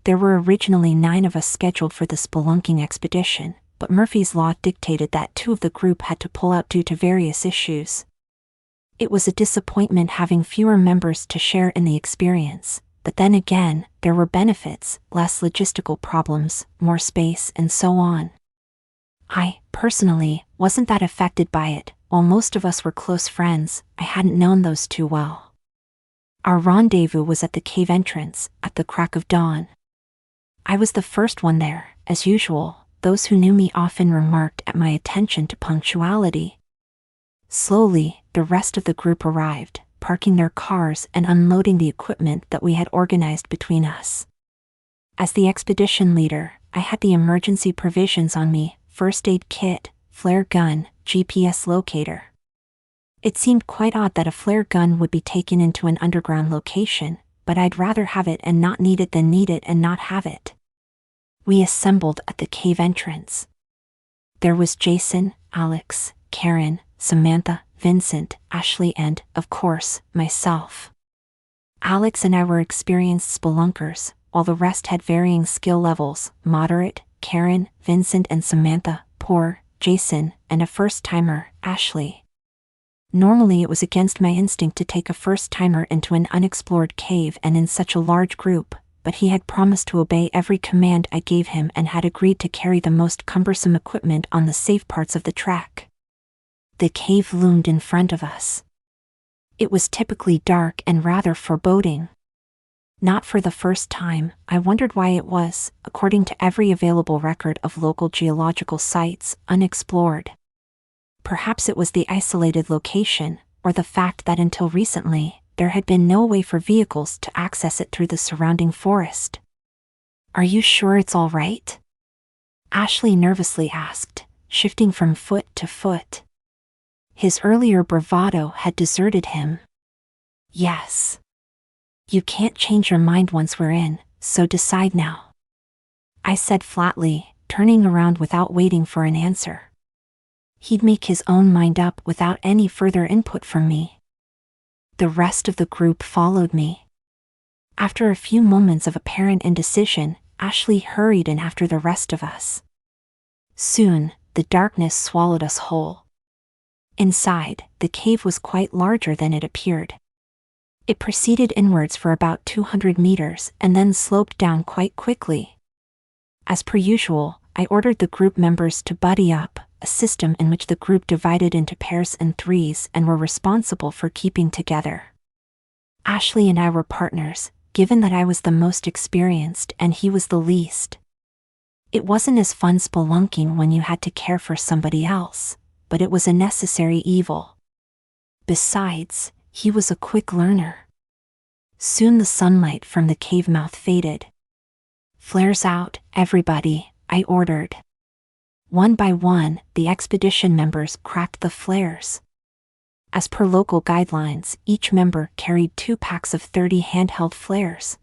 There were originally 9 of us scheduled for the spelunking expedition, but Murphy's Law dictated that 2 of the group had to pull out due to various issues. It was a disappointment having fewer members to share in the experience, but then again, there were benefits, less logistical problems, more space, and so on. I, personally, wasn't that affected by it. While most of us were close friends, I hadn't known those 2 well. Our rendezvous was at the cave entrance, at the crack of dawn. I was the first one there, as usual. Those who knew me often remarked at my attention to punctuality. Slowly, the rest of the group arrived, parking their cars and unloading the equipment that we had organized between us. As the expedition leader, I had the emergency provisions on me: first aid kit, flare gun, GPS locator. It seemed quite odd that a flare gun would be taken into an underground location, but I'd rather have it and not need it than need it and not have it. We assembled at the cave entrance. There was Jason, Alex, Karen, Samantha, Vincent, Ashley, and, of course, myself. Alex and I were experienced spelunkers, while the rest had varying skill levels: moderate, Karen, Vincent and Samantha; poor, Jason, and a first-timer, Ashley. Normally it was against my instinct to take a first-timer into an unexplored cave and in such a large group, but he had promised to obey every command I gave him and had agreed to carry the most cumbersome equipment on the safe parts of the trek. The cave loomed in front of us. It was typically dark and rather foreboding. Not for the first time, I wondered why it was, according to every available record of local geological sites, unexplored. Perhaps it was the isolated location, or the fact that until recently, there had been no way for vehicles to access it through the surrounding forest. "Are you sure it's all right?" Ashley nervously asked, shifting from foot to foot. His earlier bravado had deserted him. "Yes. You can't change your mind once we're in, so decide now," I said flatly, turning around without waiting for an answer. He'd make his own mind up without any further input from me. The rest of the group followed me. After a few moments of apparent indecision, Ashley hurried in after the rest of us. Soon, the darkness swallowed us whole. Inside, the cave was quite larger than it appeared. It proceeded inwards for about 200 meters and then sloped down quite quickly. As per usual, I ordered the group members to buddy up, a system in which the group divided into pairs and threes and were responsible for keeping together. Ashley and I were partners, given that I was the most experienced and he was the least. It wasn't as fun spelunking when you had to care for somebody else, but it was a necessary evil. Besides, he was a quick learner. Soon the sunlight from the cave mouth faded. "Flares out, everybody," I ordered. One by one, the expedition members cracked the flares. As per local guidelines, each member carried 2 packs of 30 handheld flares.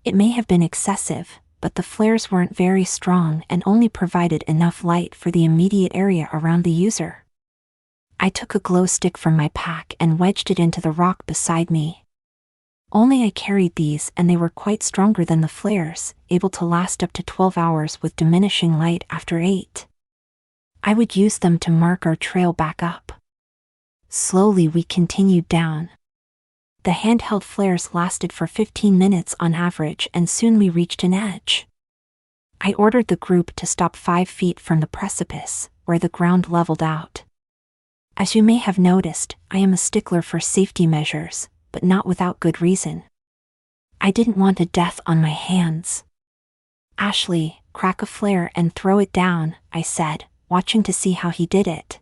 It may have been excessive, but the flares weren't very strong and only provided enough light for the immediate area around the user. I took a glow stick from my pack and wedged it into the rock beside me. Only I carried these and they were quite stronger than the flares, able to last up to 12 hours with diminishing light after 8. I would use them to mark our trail back up. Slowly we continued down. The handheld flares lasted for 15 minutes on average and soon we reached an edge. I ordered the group to stop 5 feet from the precipice, where the ground leveled out. As you may have noticed, I am a stickler for safety measures, but not without good reason. I didn't want a death on my hands. "Ashley, crack a flare and throw it down," I said, watching to see how he did it.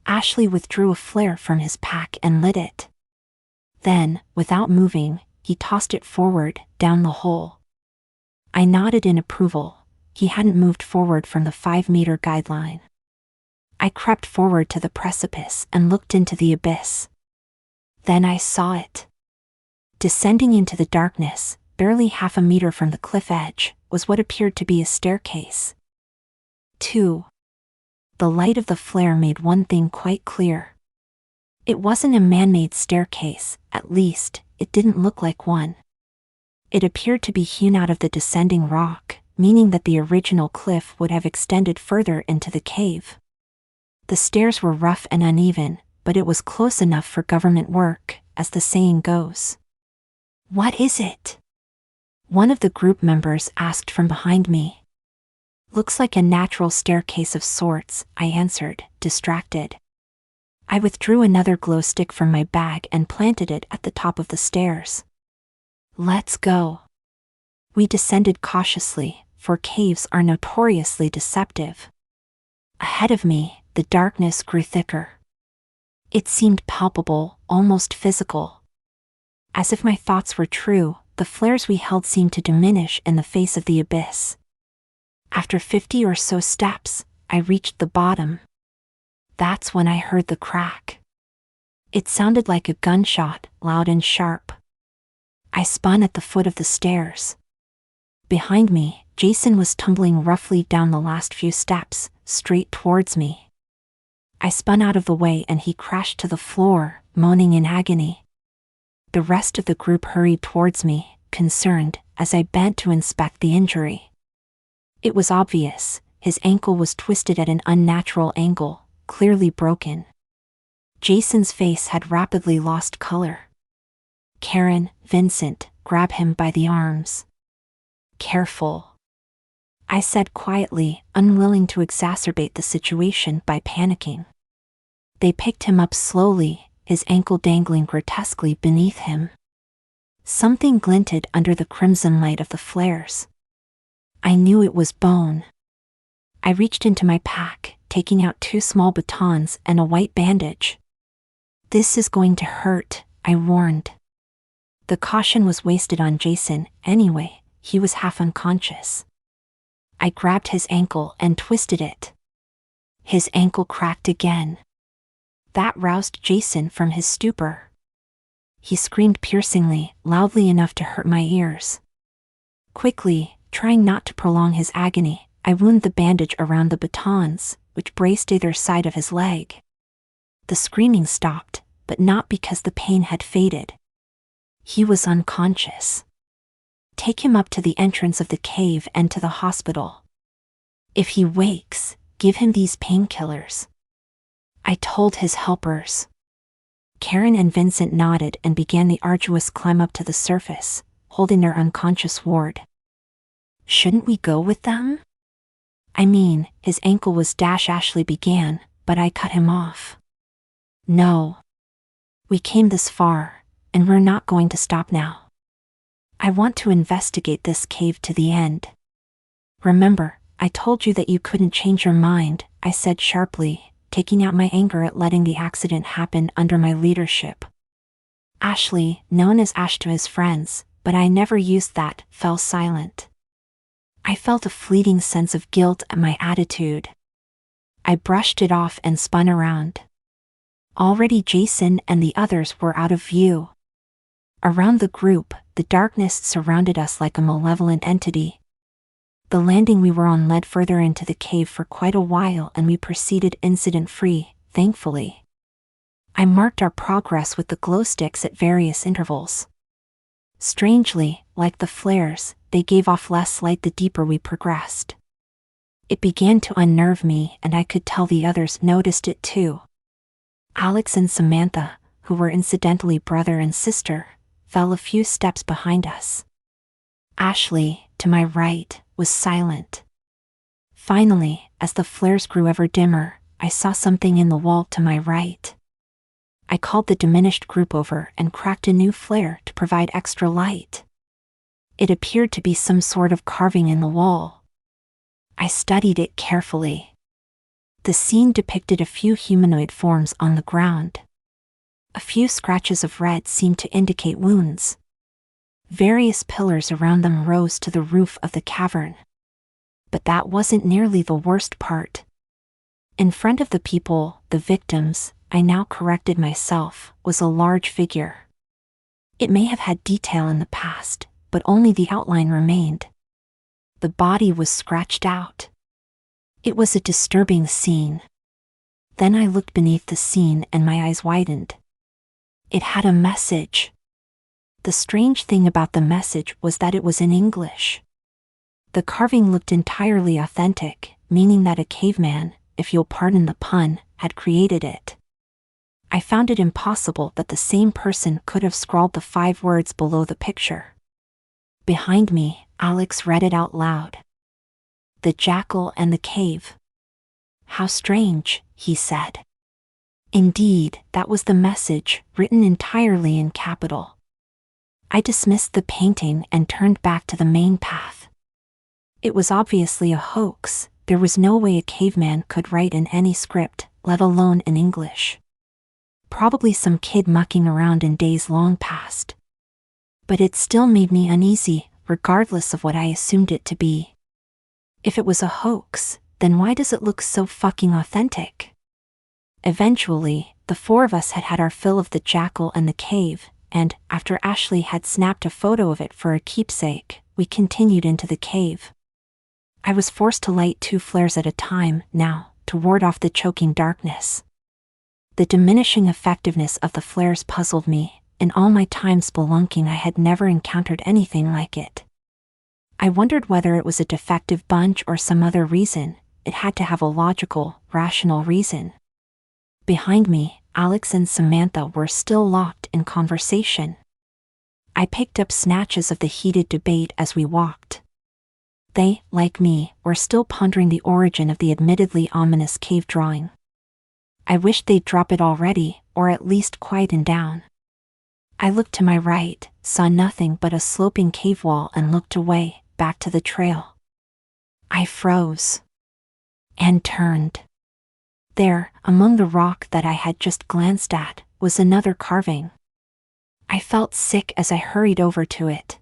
Ashley withdrew a flare from his pack and lit it. Then, without moving, he tossed it forward, down the hole. I nodded in approval. He hadn't moved forward from the 5-meter guideline. I crept forward to the precipice and looked into the abyss. Then I saw it. Descending into the darkness, barely half a meter from the cliff edge, was what appeared to be a staircase. 2. The light of the flare made one thing quite clear. It wasn't a man-made staircase, at least, it didn't look like one. It appeared to be hewn out of the descending rock, meaning that the original cliff would have extended further into the cave. The stairs were rough and uneven, but it was close enough for government work, as the saying goes. "What is it?" one of the group members asked from behind me. "Looks like a natural staircase of sorts," I answered, distracted. I withdrew another glow stick from my bag and planted it at the top of the stairs. "Let's go." We descended cautiously, for caves are notoriously deceptive. Ahead of me, the darkness grew thicker. It seemed palpable, almost physical. As if my thoughts were true, the flares we held seemed to diminish in the face of the abyss. After 50 or so steps, I reached the bottom. That's when I heard the crack. It sounded like a gunshot, loud and sharp. I spun at the foot of the stairs. Behind me, Jason was tumbling roughly down the last few steps, straight towards me. I spun out of the way and he crashed to the floor, moaning in agony. The rest of the group hurried towards me, concerned, as I bent to inspect the injury. It was obvious, his ankle was twisted at an unnatural angle, clearly broken. Jason's face had rapidly lost color. "Karen, Vincent, grab him by the arms." "Careful," I said quietly, unwilling to exacerbate the situation by panicking. They picked him up slowly, his ankle dangling grotesquely beneath him. Something glinted under the crimson light of the flares. I knew it was bone. I reached into my pack, taking out 2 small batons and a white bandage. "This is going to hurt," I warned. The caution was wasted on Jason, anyway, he was half unconscious. I grabbed his ankle and twisted it. His ankle cracked again. That roused Jason from his stupor. He screamed piercingly, loudly enough to hurt my ears. Quickly, trying not to prolong his agony, I wound the bandage around the batons, which braced either side of his leg. The screaming stopped, but not because the pain had faded. He was unconscious. "Take him up to the entrance of the cave and to the hospital. If he wakes, give him these painkillers," I told his helpers. Karen and Vincent nodded and began the arduous climb up to the surface, holding their unconscious ward. "Shouldn't we go with them?" "I mean," his ankle was Ashley began, but I cut him off. "No. We came this far, and we're not going to stop now. I want to investigate this cave to the end." "Remember, I told you that you couldn't change your mind," I said sharply, taking out my anger at letting the accident happen under my leadership. Ashley, known as Ash to his friends, but I never used that, fell silent. I felt a fleeting sense of guilt at my attitude. I brushed it off and spun around. Already Jason and the others were out of view. Around the group, the darkness surrounded us like a malevolent entity. The landing we were on led further into the cave for quite a while and we proceeded incident-free, thankfully. I marked our progress with the glow sticks at various intervals. Strangely, like the flares, they gave off less light the deeper we progressed. It began to unnerve me and I could tell the others noticed it too. Alex and Samantha, who were incidentally brother and sister, fell a few steps behind us. Ashley, to my right, was silent. Finally, as the flares grew ever dimmer, I saw something in the wall to my right. I called the diminished group over and cracked a new flare to provide extra light. It appeared to be some sort of carving in the wall. I studied it carefully. The scene depicted a few humanoid forms on the ground. A few scratches of red seemed to indicate wounds. Various pillars around them rose to the roof of the cavern. But that wasn't nearly the worst part. In front of the people, the victims, I now corrected myself, was a large figure. It may have had detail in the past, but only the outline remained. The body was scratched out. It was a disturbing scene. Then I looked beneath the scene and my eyes widened. It had a message. The strange thing about the message was that it was in English. The carving looked entirely authentic, meaning that a caveman, if you'll pardon the pun, had created it. I found it impossible that the same person could have scrawled the 5 words below the picture. Behind me, Alex read it out loud. "The jackal and the cave." "How strange," he said. Indeed, that was the message, written entirely in capital. I dismissed the painting and turned back to the main path. It was obviously a hoax. There was no way a caveman could write in any script, let alone in English. Probably some kid mucking around in days long past. But it still made me uneasy, regardless of what I assumed it to be. If it was a hoax, then why does it look so fucking authentic? Eventually, the 4 of us had had our fill of the jackal and the cave, and, after Ashley had snapped a photo of it for a keepsake, we continued into the cave. I was forced to light 2 flares at a time, now, to ward off the choking darkness. The diminishing effectiveness of the flares puzzled me. In all my time spelunking, I had never encountered anything like it. I wondered whether it was a defective bunch or some other reason. It had to have a logical, rational reason. Behind me, Alex and Samantha were still locked in conversation. I picked up snatches of the heated debate as we walked. They, like me, were still pondering the origin of the admittedly ominous cave drawing. I wished they'd drop it already, or at least quieten down. I looked to my right, saw nothing but a sloping cave wall and looked away, back to the trail. I froze. And turned. There, among the rock that I had just glanced at, was another carving. I felt sick as I hurried over to it.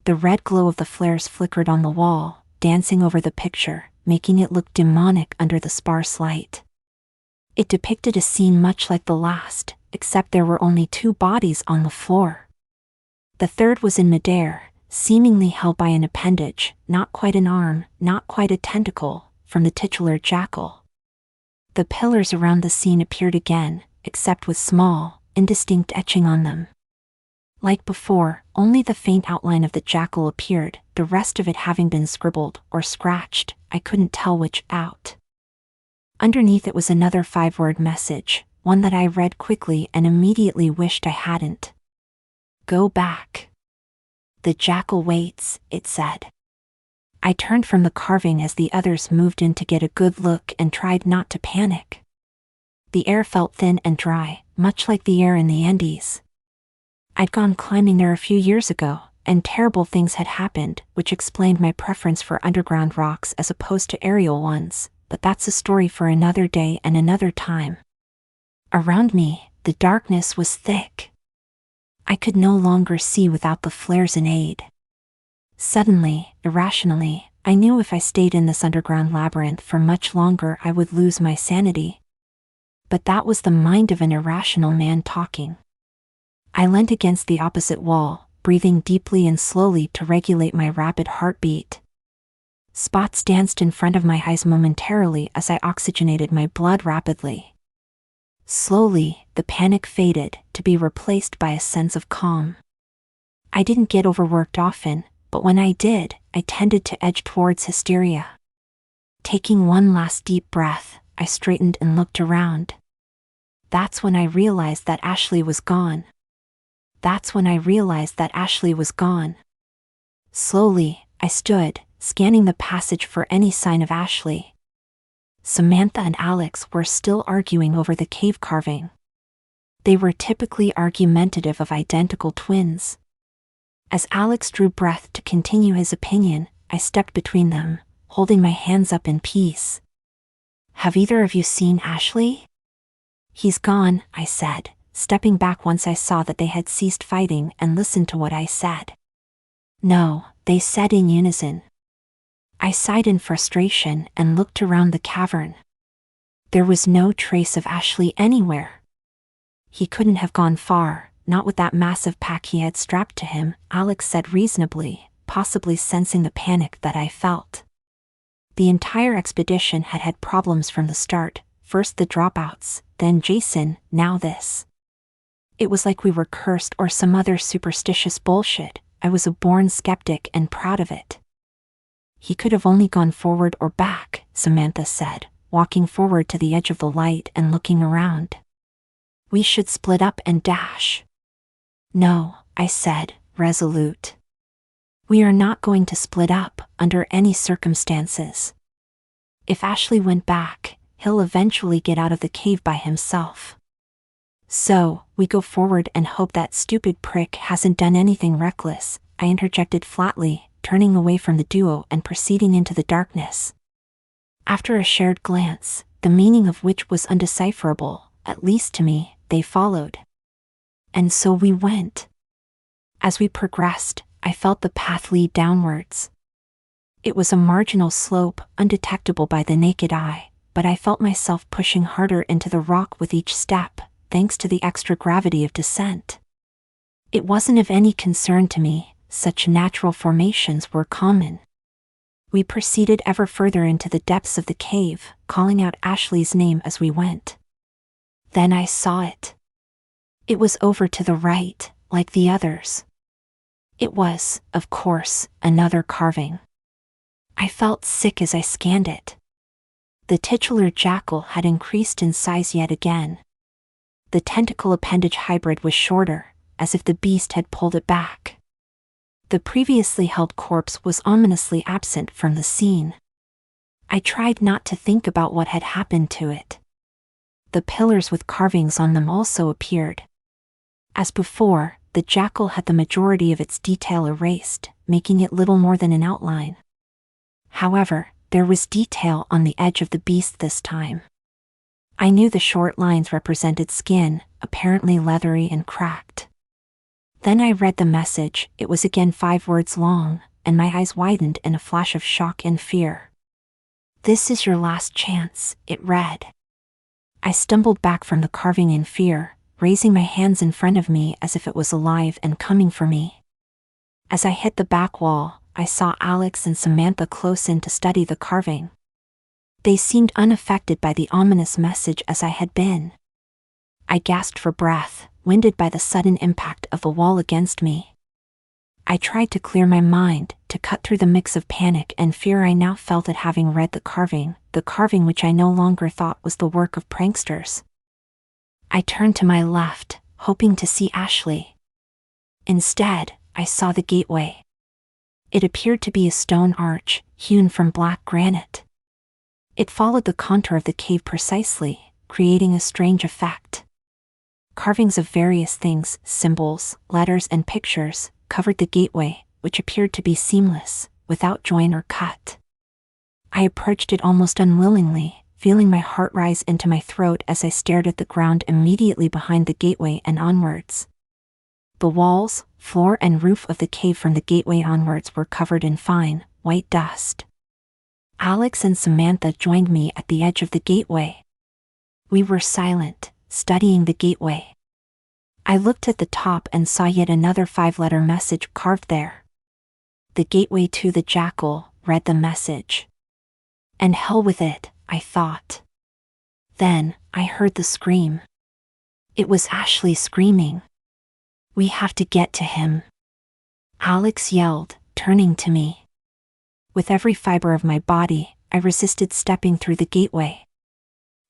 The red glow of the flares flickered on the wall, dancing over the picture, making it look demonic under the sparse light. It depicted a scene much like the last, except there were only 2 bodies on the floor. The third was in midair, seemingly held by an appendage, not quite an arm, not quite a tentacle, from the titular jackal. The pillars around the scene appeared again, except with small, indistinct etching on them. Like before, only the faint outline of the jackal appeared, the rest of it having been scribbled or scratched, I couldn't tell which, out. Underneath it was another 5-word message, one that I read quickly and immediately wished I hadn't. "Go back. The jackal waits," it said. I turned from the carving as the others moved in to get a good look and tried not to panic. The air felt thin and dry, much like the air in the Andes. I'd gone climbing there a few years ago, and terrible things had happened, which explained my preference for underground rocks as opposed to aerial ones, but that's a story for another day and another time. Around me, the darkness was thick. I could no longer see without the flares in aid. Suddenly, irrationally, I knew if I stayed in this underground labyrinth for much longer I would lose my sanity. But that was the mind of an irrational man talking. I leant against the opposite wall, breathing deeply and slowly to regulate my rapid heartbeat. Spots danced in front of my eyes momentarily as I oxygenated my blood rapidly. Slowly, the panic faded, to be replaced by a sense of calm. I didn't get overworked often, but when I did, I tended to edge towards hysteria. Taking one last deep breath, I straightened and looked around. That's when I realized that Ashley was gone. Slowly, I stood, scanning the passage for any sign of Ashley. Samantha and Alex were still arguing over the cave carving. They were typically argumentative of identical twins. As Alex drew breath to continue his opinion, I stepped between them, holding my hands up in peace. "Have either of you seen Ashley?" "He's gone," I said, stepping back once I saw that they had ceased fighting and listened to what I said. "No," they said in unison. I sighed in frustration and looked around the cavern. There was no trace of Ashley anywhere. He couldn't have gone far, not with that massive pack he had strapped to him, Alex said reasonably, possibly sensing the panic that I felt. The entire expedition had had problems from the start, first the dropouts, then Jason, now this. It was like we were cursed or some other superstitious bullshit. I was a born skeptic and proud of it. He could have only gone forward or back, Samantha said, walking forward to the edge of the light and looking around. We should split up and dash. No, I said, resolute. We are not going to split up, under any circumstances. If Ashley went back, he'll eventually get out of the cave by himself. So, we go forward and hope that stupid prick hasn't done anything reckless, I interjected flatly, turning away from the duo and proceeding into the darkness. After a shared glance, the meaning of which was undecipherable, at least to me, they followed. And so we went. As we progressed, I felt the path lead downwards. It was a marginal slope, undetectable by the naked eye, but I felt myself pushing harder into the rock with each step, thanks to the extra gravity of descent. It wasn't of any concern to me, such natural formations were common. We proceeded ever further into the depths of the cave, calling out Ashley's name as we went. Then I saw it. It was over to the right, like the others. It was, of course, another carving. I felt sick as I scanned it. The titular jackal had increased in size yet again. The tentacle appendage hybrid was shorter, as if the beast had pulled it back. The previously held corpse was ominously absent from the scene. I tried not to think about what had happened to it. The pillars with carvings on them also appeared. As before, the jackal had the majority of its detail erased, making it little more than an outline. However, there was detail on the edge of the beast this time. I knew the short lines represented skin, apparently leathery and cracked. Then I read the message. It was again 5 words long, and my eyes widened in a flash of shock and fear. "This is your last chance," it read. I stumbled back from the carving in fear, raising my hands in front of me as if it was alive and coming for me. As I hit the back wall, I saw Alex and Samantha close in to study the carving. They seemed unaffected by the ominous message as I had been. I gasped for breath, winded by the sudden impact of the wall against me. I tried to clear my mind, to cut through the mix of panic and fear I now felt at having read the carving which I no longer thought was the work of pranksters. I turned to my left, hoping to see Ashley. Instead, I saw the gateway. It appeared to be a stone arch, hewn from black granite. It followed the contour of the cave precisely, creating a strange effect. Carvings of various things, symbols, letters and pictures, covered the gateway, which appeared to be seamless, without join or cut. I approached it almost unwillingly, feeling my heart rise into my throat as I stared at the ground immediately behind the gateway and onwards. The walls, floor and roof of the cave from the gateway onwards were covered in fine, white dust. Alex and Samantha joined me at the edge of the gateway. We were silent, studying the gateway. I looked at the top and saw yet another 5-letter message carved there. "The gateway to the jackal," read the message. And hell with it, I thought. Then, I heard the scream. It was Ashley screaming. "We have to get to him," Alex yelled, turning to me. With every fiber of my body, I resisted stepping through the gateway.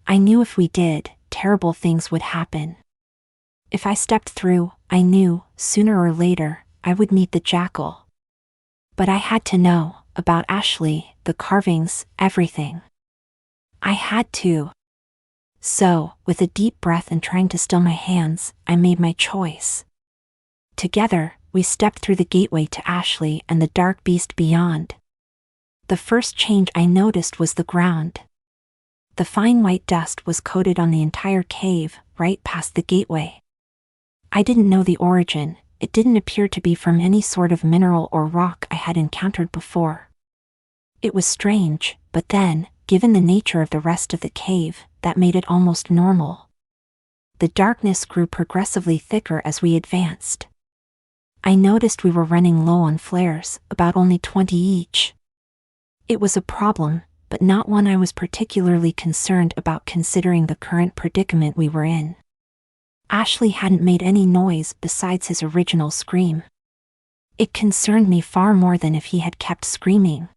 I knew if we did, terrible things would happen. If I stepped through, I knew, sooner or later, I would meet the jackal. But I had to know about Ashley, the carvings, everything. I had to. So, with a deep breath and trying to still my hands, I made my choice. Together, we stepped through the gateway to Ashley and the dark beast beyond. The first change I noticed was the ground. The fine white dust was coated on the entire cave, right past the gateway. I didn't know the origin. It didn't appear to be from any sort of mineral or rock I had encountered before. It was strange, but then, given the nature of the rest of the cave, that made it almost normal. The darkness grew progressively thicker as we advanced. I noticed we were running low on flares, about only 20 each. It was a problem, but not one I was particularly concerned about considering the current predicament we were in. Ashley hadn't made any noise besides his original scream. It concerned me far more than if he had kept screaming.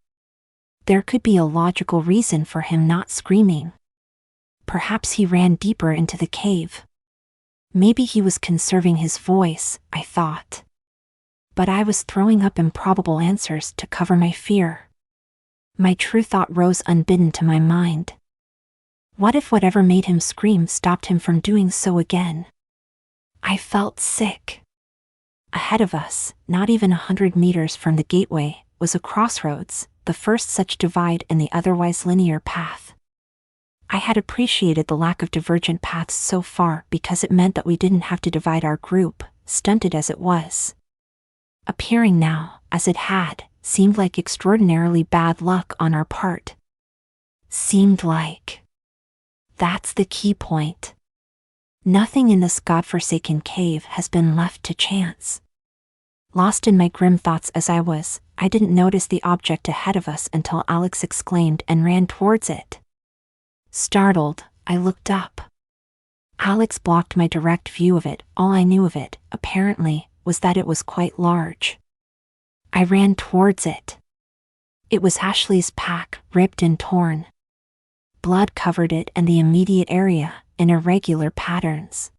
There could be a logical reason for him not screaming. Perhaps he ran deeper into the cave. Maybe he was conserving his voice, I thought. But I was throwing up improbable answers to cover my fear. My true thought rose unbidden to my mind. What if whatever made him scream stopped him from doing so again? I felt sick. Ahead of us, not even 100 meters from the gateway, was a crossroads, the first such divide in the otherwise linear path. I had appreciated the lack of divergent paths so far because it meant that we didn't have to divide our group, stunted as it was. Appearing now, as it had, seemed like extraordinarily bad luck on our part. Seemed like. That's the key point. Nothing in this godforsaken cave has been left to chance. Lost in my grim thoughts as I was, I didn't notice the object ahead of us until Alex exclaimed and ran towards it. Startled, I looked up. Alex blocked my direct view of it. All I knew of it, apparently, was that it was quite large. I ran towards it. It was Ashley's pack, ripped and torn. Blood covered it and the immediate area, in irregular patterns.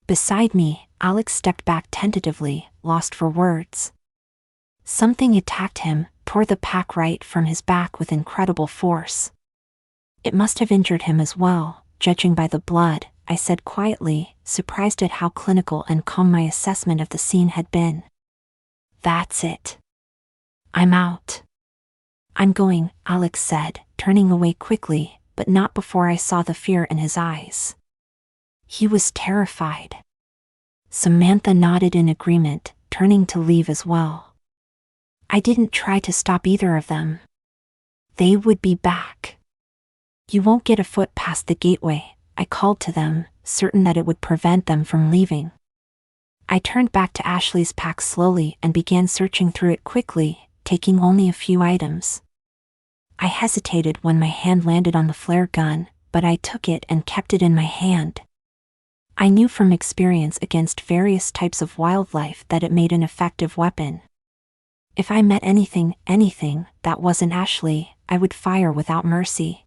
Beside me, Alex stepped back tentatively, lost for words. Something attacked him, tore the pack right from his back with incredible force. It must have injured him as well, judging by the blood, I said quietly, surprised at how clinical and calm my assessment of the scene had been. That's it. I'm out. I'm going, Alex said, turning away quickly, but not before I saw the fear in his eyes. He was terrified. Samantha nodded in agreement, turning to leave as well. I didn't try to stop either of them. They would be back. You won't get a foot past the gateway, I called to them, certain that it would prevent them from leaving. I turned back to Ashley's pack slowly and began searching through it quickly, taking only a few items. I hesitated when my hand landed on the flare gun, but I took it and kept it in my hand. I knew from experience against various types of wildlife that it made an effective weapon. If I met anything that wasn't Ashley, I would fire without mercy.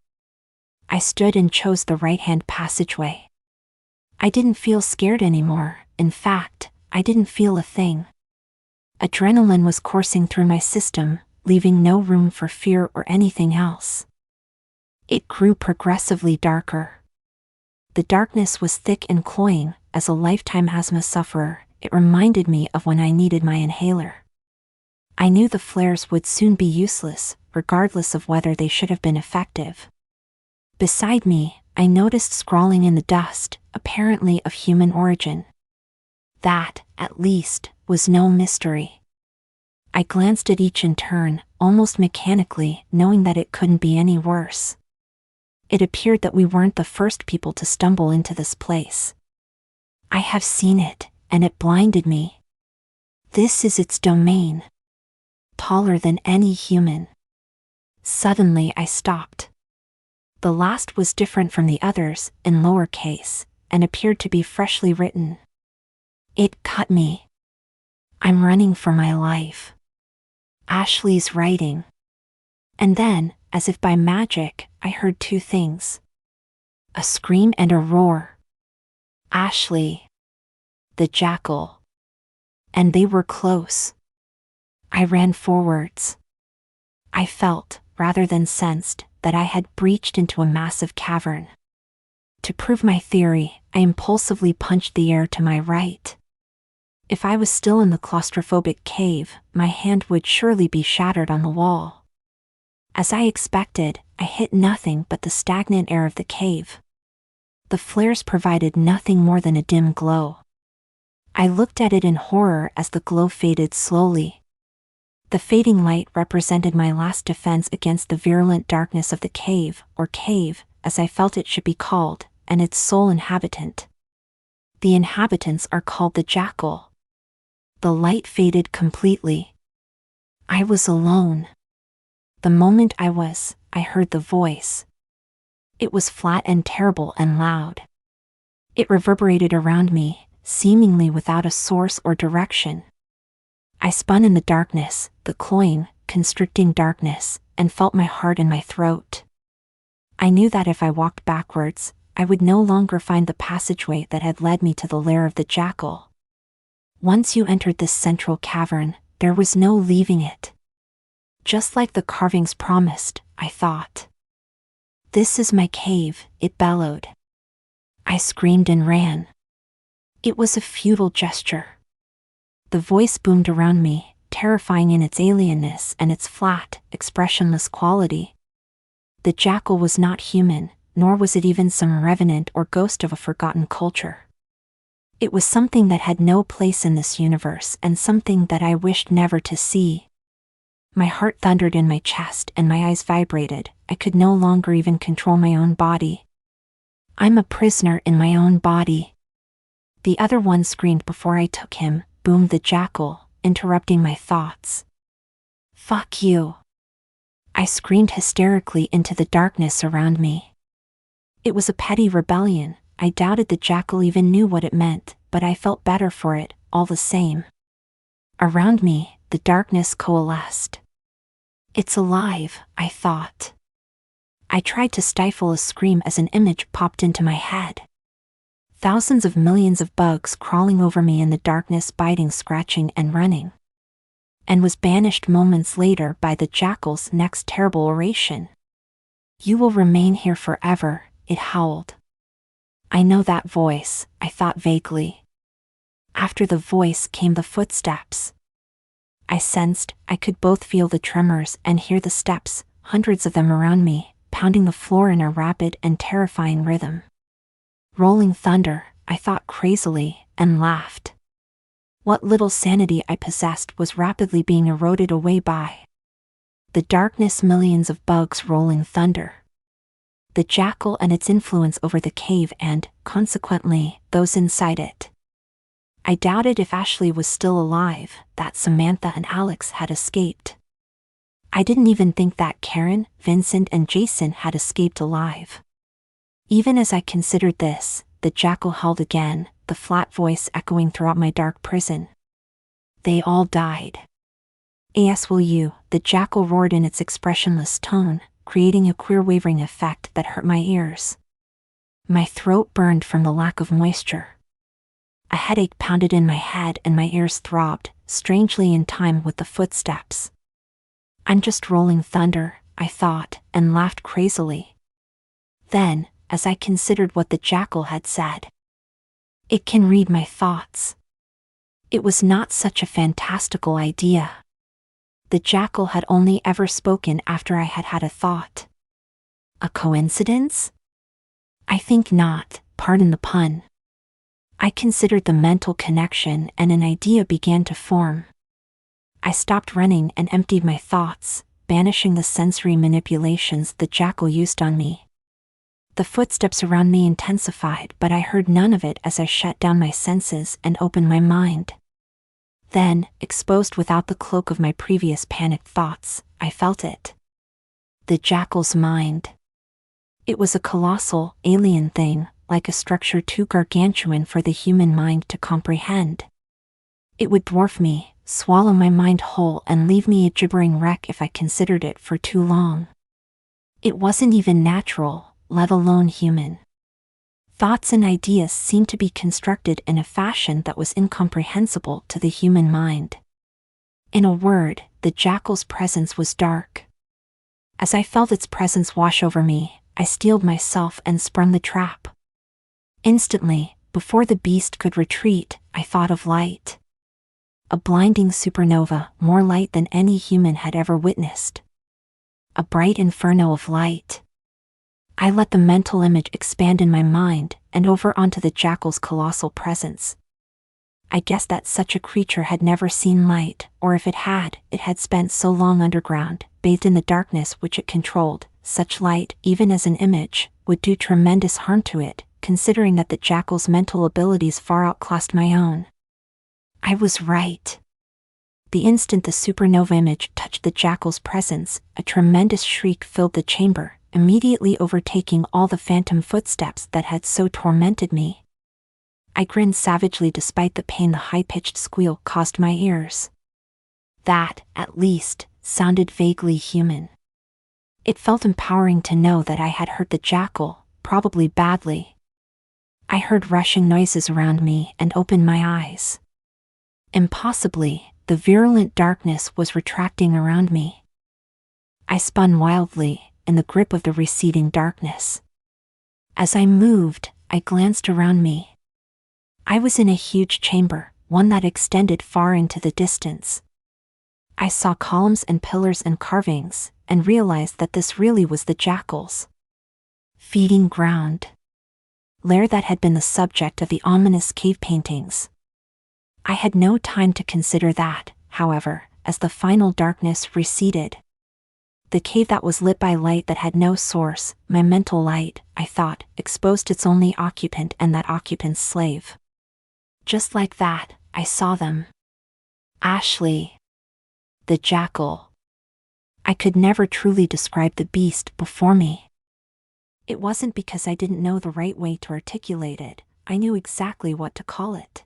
I stood and chose the right-hand passageway. I didn't feel scared anymore. In fact, I didn't feel a thing. Adrenaline was coursing through my system, leaving no room for fear or anything else. It grew progressively darker. The darkness was thick and cloying. As a lifetime asthma sufferer, it reminded me of when I needed my inhaler. I knew the flares would soon be useless, regardless of whether they should have been effective. Beside me, I noticed scrawling in the dust, apparently of human origin. That, at least, was no mystery. I glanced at each in turn, almost mechanically, knowing that it couldn't be any worse. It appeared that we weren't the first people to stumble into this place. I have seen it, and it blinded me. This is its domain. Taller than any human. Suddenly I stopped. The last was different from the others, in lowercase, and appeared to be freshly written. It cut me. I'm running for my life. Ashley's writing. And then, as if by magic, I heard two things. A scream and a roar. Ashley. The jackal. And they were close. I ran forwards. I felt, rather than sensed, that I had breached into a massive cavern. To prove my theory, I impulsively punched the air to my right. If I was still in the claustrophobic cave, my hand would surely be shattered on the wall. As I expected, I hit nothing but the stagnant air of the cave. The flares provided nothing more than a dim glow. I looked at it in horror as the glow faded slowly. The fading light represented my last defense against the virulent darkness of the cave, or cave, as I felt it should be called, and its sole inhabitant. The inhabitants are called the jackal. The light faded completely. I was alone. The moment I heard the voice. It was flat and terrible and loud. It reverberated around me, seemingly without a source or direction. I spun in the darkness, the cloying, constricting darkness, and felt my heart in my throat. I knew that if I walked backwards, I would no longer find the passageway that had led me to the lair of the jackal. Once you entered this central cavern, there was no leaving it. Just like the carvings promised, I thought. "This is my cave," it bellowed. I screamed and ran. It was a futile gesture. The voice boomed around me, terrifying in its alienness and its flat, expressionless quality. The jackal was not human, nor was it even some revenant or ghost of a forgotten culture. It was something that had no place in this universe and something that I wished never to see. My heart thundered in my chest and my eyes vibrated. I could no longer even control my own body. "I'm a prisoner in my own body." "The other one screamed before I took him," boomed the jackal, interrupting my thoughts. "Fuck you." I screamed hysterically into the darkness around me. It was a petty rebellion. I doubted the jackal even knew what it meant, but I felt better for it, all the same. Around me, the darkness coalesced. "It's alive," I thought. I tried to stifle a scream as an image popped into my head. Thousands of millions of bugs crawling over me in the darkness, biting, scratching, and running. And was banished moments later by the jackal's next terrible oration. "You will remain here forever," it howled. I know that voice, I thought vaguely. After the voice came the footsteps. I sensed, I could both feel the tremors and hear the steps, hundreds of them around me, pounding the floor in a rapid and terrifying rhythm. Rolling thunder, I thought crazily, and laughed. What little sanity I possessed was rapidly being eroded away by the darkness, millions of bugs, rolling thunder. The jackal and its influence over the cave and, consequently, those inside it. I doubted if Ashley was still alive, that Samantha and Alex had escaped. I didn't even think that Karen, Vincent, and Jason had escaped alive. Even as I considered this, the jackal howled again, the flat voice echoing throughout my dark prison. "They all died." "As will you," the jackal roared in its expressionless tone, creating a queer wavering effect that hurt my ears. My throat burned from the lack of moisture. A headache pounded in my head and my ears throbbed, strangely in time with the footsteps. "I'm just rolling thunder," I thought, and laughed crazily. Then, as I considered what the jackal had said, "It can read my thoughts." It was not such a fantastical idea. The jackal had only ever spoken after I had had a thought. A coincidence? I think not, pardon the pun. I considered the mental connection and an idea began to form. I stopped running and emptied my thoughts, banishing the sensory manipulations the jackal used on me. The footsteps around me intensified, but I heard none of it as I shut down my senses and opened my mind. Then, exposed without the cloak of my previous panicked thoughts, I felt it. The jackal's mind. It was a colossal, alien thing, like a structure too gargantuan for the human mind to comprehend. It would dwarf me, swallow my mind whole, and leave me a gibbering wreck if I considered it for too long. It wasn't even natural, let alone human. Thoughts and ideas seemed to be constructed in a fashion that was incomprehensible to the human mind. In a word, the jackal's presence was dark. As I felt its presence wash over me, I steeled myself and sprung the trap. Instantly, before the beast could retreat, I thought of light. A blinding supernova, more light than any human had ever witnessed. A bright inferno of light. I let the mental image expand in my mind and over onto the jackal's colossal presence. I guessed that such a creature had never seen light, or if it had spent so long underground, bathed in the darkness which it controlled. Such light, even as an image, would do tremendous harm to it, considering that the jackal's mental abilities far outclassed my own. I was right. The instant the supernova image touched the jackal's presence, a tremendous shriek filled the chamber, immediately overtaking all the phantom footsteps that had so tormented me. I grinned savagely despite the pain the high-pitched squeal caused my ears. That, at least, sounded vaguely human. It felt empowering to know that I had hurt the jackal, probably badly. I heard rushing noises around me and opened my eyes. Impossibly, the virulent darkness was retracting around me. I spun wildly, in the grip of the receding darkness. As I moved, I glanced around me. I was in a huge chamber, one that extended far into the distance. I saw columns and pillars and carvings, and realized that this really was the jackal's feeding ground. Lair that had been the subject of the ominous cave paintings. I had no time to consider that, however, as the final darkness receded. The cave that was lit by light that had no source, my mental light, I thought, exposed its only occupant and that occupant's slave. Just like that, I saw them. Ashley. The jackal. I could never truly describe the beast before me. It wasn't because I didn't know the right way to articulate it, I knew exactly what to call it.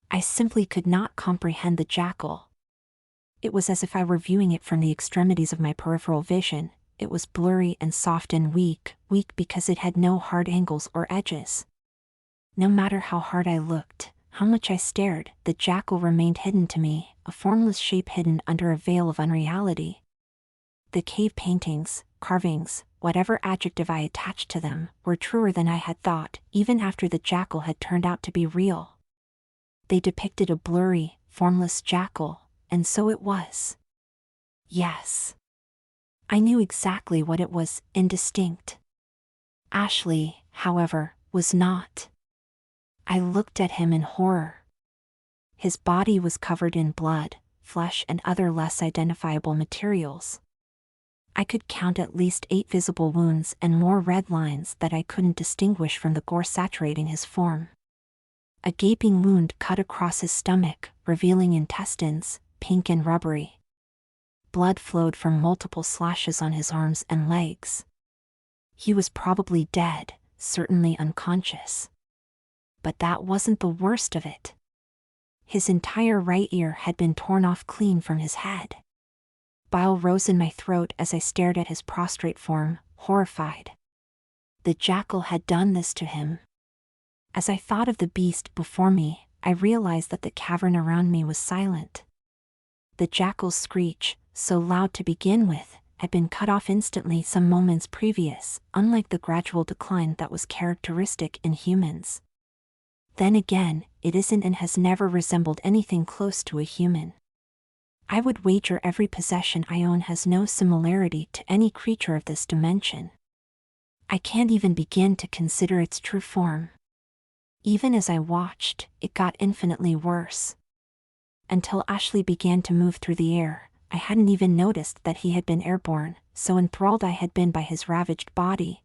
I simply could not comprehend the jackal. It was as if I were viewing it from the extremities of my peripheral vision. It was blurry and soft and weak because it had no hard angles or edges. No matter how hard I looked, how much I stared, the jackal remained hidden to me, a formless shape hidden under a veil of unreality. The cave paintings, carvings, whatever adjective I attached to them, were truer than I had thought, even after the jackal had turned out to be real. They depicted a blurry, formless jackal, and so it was. Yes. I knew exactly what it was, indistinct. Ashley, however, was not. I looked at him in horror. His body was covered in blood, flesh and other less identifiable materials. I could count at least 8 visible wounds and more red lines that I couldn't distinguish from the gore saturating his form. A gaping wound cut across his stomach, revealing intestines, pink and rubbery. Blood flowed from multiple slashes on his arms and legs. He was probably dead, certainly unconscious. But that wasn't the worst of it. His entire right ear had been torn off clean from his head. Bile rose in my throat as I stared at his prostrate form, horrified. The jackal had done this to him. As I thought of the beast before me, I realized that the cavern around me was silent. The jackal's screech, so loud to begin with, had been cut off instantly some moments previous, unlike the gradual decline that was characteristic in humans. Then again, it isn't and has never resembled anything close to a human. I would wager every possession I own has no similarity to any creature of this dimension. I can't even begin to consider its true form. Even as I watched, it got infinitely worse. Until Ashley began to move through the air, I hadn't even noticed that he had been airborne, so enthralled I had been by his ravaged body.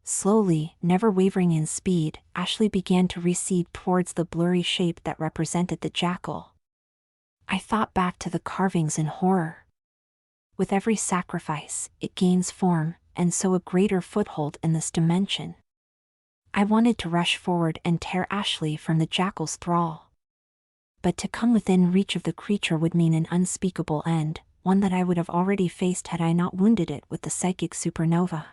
Slowly, never wavering in speed, Ashley began to recede towards the blurry shape that represented the jackal. I thought back to the carvings in horror. With every sacrifice, it gains form, and so a greater foothold in this dimension. I wanted to rush forward and tear Ashley from the jackal's thrall. But to come within reach of the creature would mean an unspeakable end, one that I would have already faced had I not wounded it with the psychic supernova.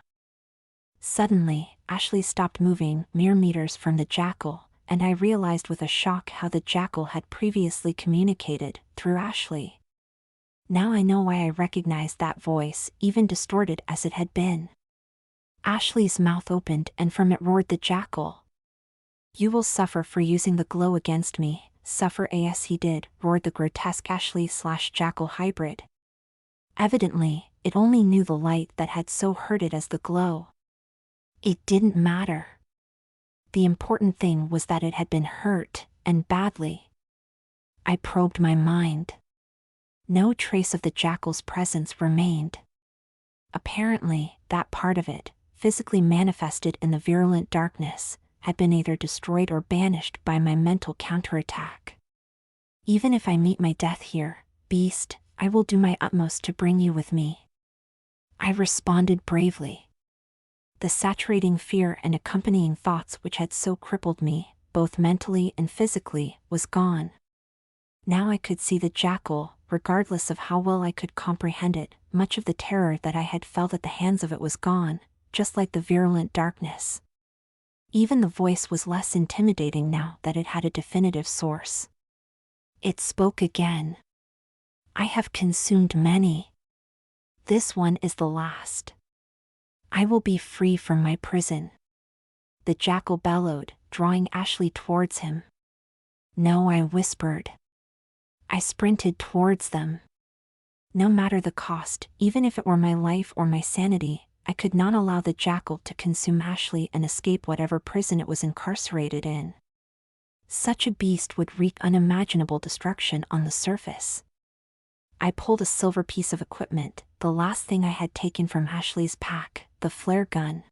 Suddenly, Ashley stopped moving mere meters from the jackal, and I realized with a shock how the jackal had previously communicated, through Ashley. Now I know why I recognized that voice, even distorted as it had been. Ashley's mouth opened and from it roared the jackal. "You will suffer for using the glow against me, suffer as he did," roared the grotesque Ashley/jackal hybrid. Evidently, it only knew the light that had so hurt it as the glow. It didn't matter. The important thing was that it had been hurt, and badly. I probed my mind. No trace of the jackal's presence remained. Apparently, that part of it, physically manifested in the virulent darkness, had been either destroyed or banished by my mental counterattack. "Even if I meet my death here, beast, I will do my utmost to bring you with me," I responded bravely. The saturating fear and accompanying thoughts which had so crippled me, both mentally and physically, was gone. Now I could see the jackal, regardless of how well I could comprehend it. Much of the terror that I had felt at the hands of it was gone, just like the virulent darkness. Even the voice was less intimidating now that it had a definitive source. It spoke again. I have consumed many. This one is the last. I will be free from my prison. The jackal bellowed, drawing Ashley towards him. No, I whispered. I sprinted towards them. No matter the cost, even if it were my life or my sanity, I could not allow the jackal to consume Ashley and escape whatever prison it was incarcerated in. Such a beast would wreak unimaginable destruction on the surface. I pulled a silver piece of equipment, the last thing I had taken from Ashley's pack, the flare gun.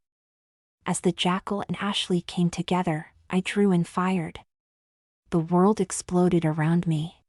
As the jackal and Ashley came together, I drew and fired. The world exploded around me.